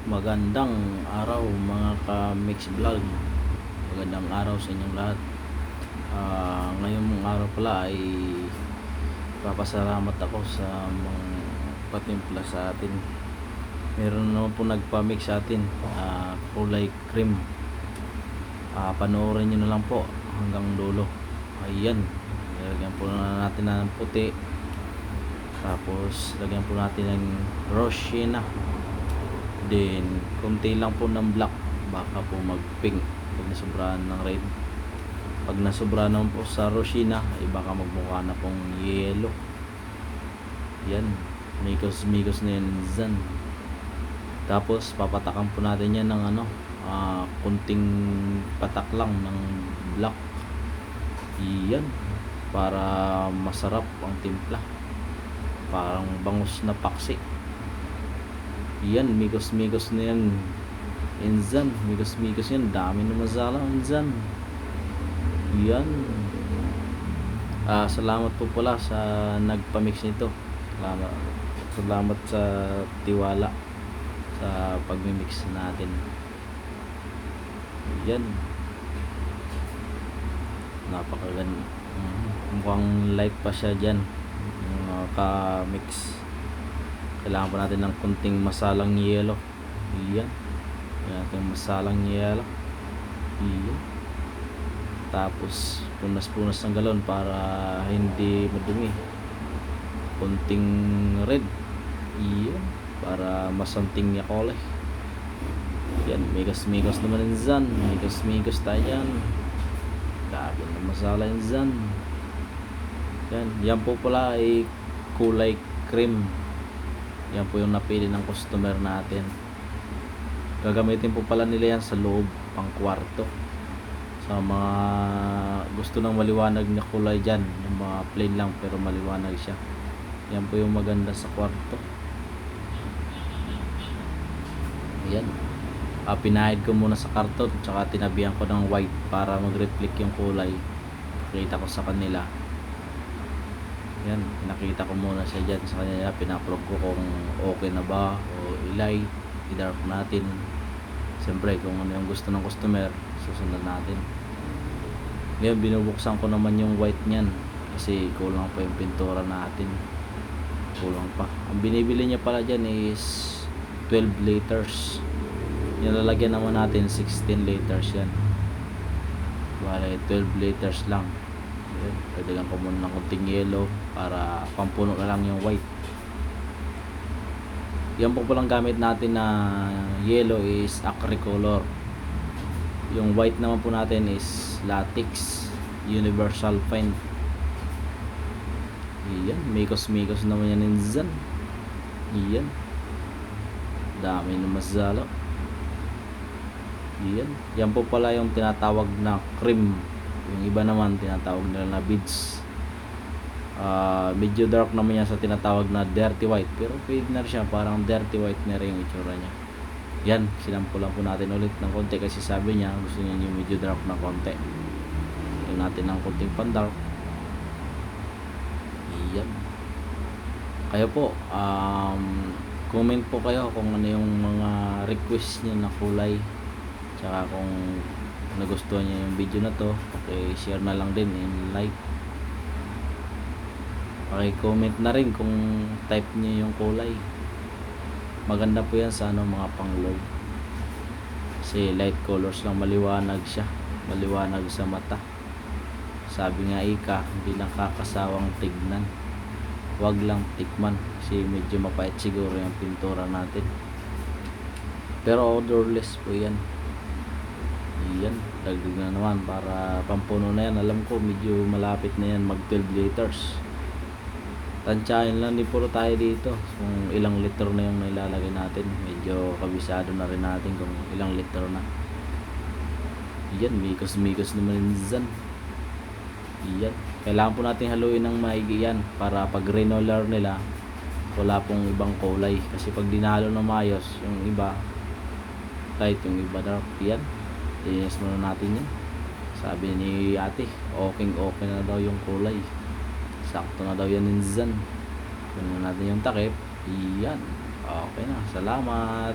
Magandang araw mga ka-mix vlog. Magandang araw sa inyong lahat. Ngayong araw pala ay papasalamat ako sa mga patimpla sa atin. Meron naman po nagpa-mix sa atin, kulay cream. Panoorin nyo na lang po hanggang dulo. Ayan, lagyan po na natin ng puti, tapos lagyan po natin ng Roshina, then konti lang po ng black, baka po mag pink pag nasobrahan ng red. Pag nasobrahan naman po sa Roshina ay baka magmukha na pong yellow. Yan, mikos na yan dyan. Tapos papatakan po natin yan ng kunting patak lang ng black. Yan, para masarap ang timpla, parang bangus na paksi. Yan, mikos na yan dyan, mikos yan, dami na masala dyan. Yan, salamat po pala sa nagpamix nito. Salamat sa tiwala sa pagmimix natin. Yan, napakaganda. Mukhang light pa siya dyan, ka-mix. Kailangan pa natin ng kunting masalang yelo. Yan, natin masalang yelo. Yan, tapos punas ng galon para hindi madumi. Kunting red. Yan, para masanting niya kulay. Yan, mikos naman dyan. Mikos tayo dyan. Dami na masala dyan. Yan po pala ay kulay cream. Yan po yung napili ng customer natin. Gagamitin po pala nila yan sa loob, pang kwarto. Sa mga gusto ng maliwanag na kulay dyan, yung mga plain lang pero maliwanag siya, yan po yung maganda sa kwarto. Yan, pinahid ko muna sa karton, tsaka tinabihan ko ng white para mag-reflect yung kulay. Pakita ko sa kanila. Yan, nakita ko muna siya dyan sa kanya. Pinaplog ko kung okay na ba o ilay, i-dark natin. Siyempre kung ano yung gusto ng customer, susunod natin. Ngayon binubuksan ko naman yung white nyan kasi kulang pa yung pintura natin. Kulang pa. Ang binibili niya pala dyan is 12 liters. Nilalagyan naman natin 16 liters yan. Bale 12 liters lang. Pwede ko muna ng kunting yellow para pampuno na lang yung white. Yan po palang gamit natin na yellow is Acricolor. Yung white naman po natin is Latex Universal Fine. Yan, mikos naman yan dyan. Yan, dami na masala. Yan po pala yung tinatawag na cream. Yung iba naman tinatawag nila na beads. Medyo dark naman yan sa tinatawag na dirty white, pero pwede na siya, parang dirty white na rin yung itsura niya. Yan, sinampulan po natin ulit ng konti kasi sabi niya gusto niya yung medyo dark na konti. Yung natin ng konting pan-dark. Yan, kayo po comment po kayo kung ano yung mga request niyo na kulay, tsaka kung nagustuhan niyo yung video na to, share na lang din and like. Comment na rin kung type niyo yung kulay. Maganda po yan sa mga pang-low, kasi light colors lang, maliwanag siya, maliwanag sa mata. Sabi nga ika, hindi lang kakasawang tignan, wag lang tikman, kasi medyo mapait siguro yung pintura natin, pero odorless po yan. Yan, dagdag na naman para pampuno na yan. Alam ko medyo malapit na yan mag 12 liters. Tansyahin lang, di puro tayo dito kung ilang liter na yung nilalagay natin. Medyo kabisado na rin natin kung ilang liter na. Yan, mikos naman dyan. Yan, kailangan po natin haluin ng maigi yan para pag renolar nila wala pong ibang kulay. Kasi pag dinalo ng maayos, yung iba light, yung iba dark. Yan, linis muna natin yan. Sabi ni ate, okay na daw yung kulay, sakto na daw yan dyan. Kunin natin yung takip. Yan, okay na, salamat.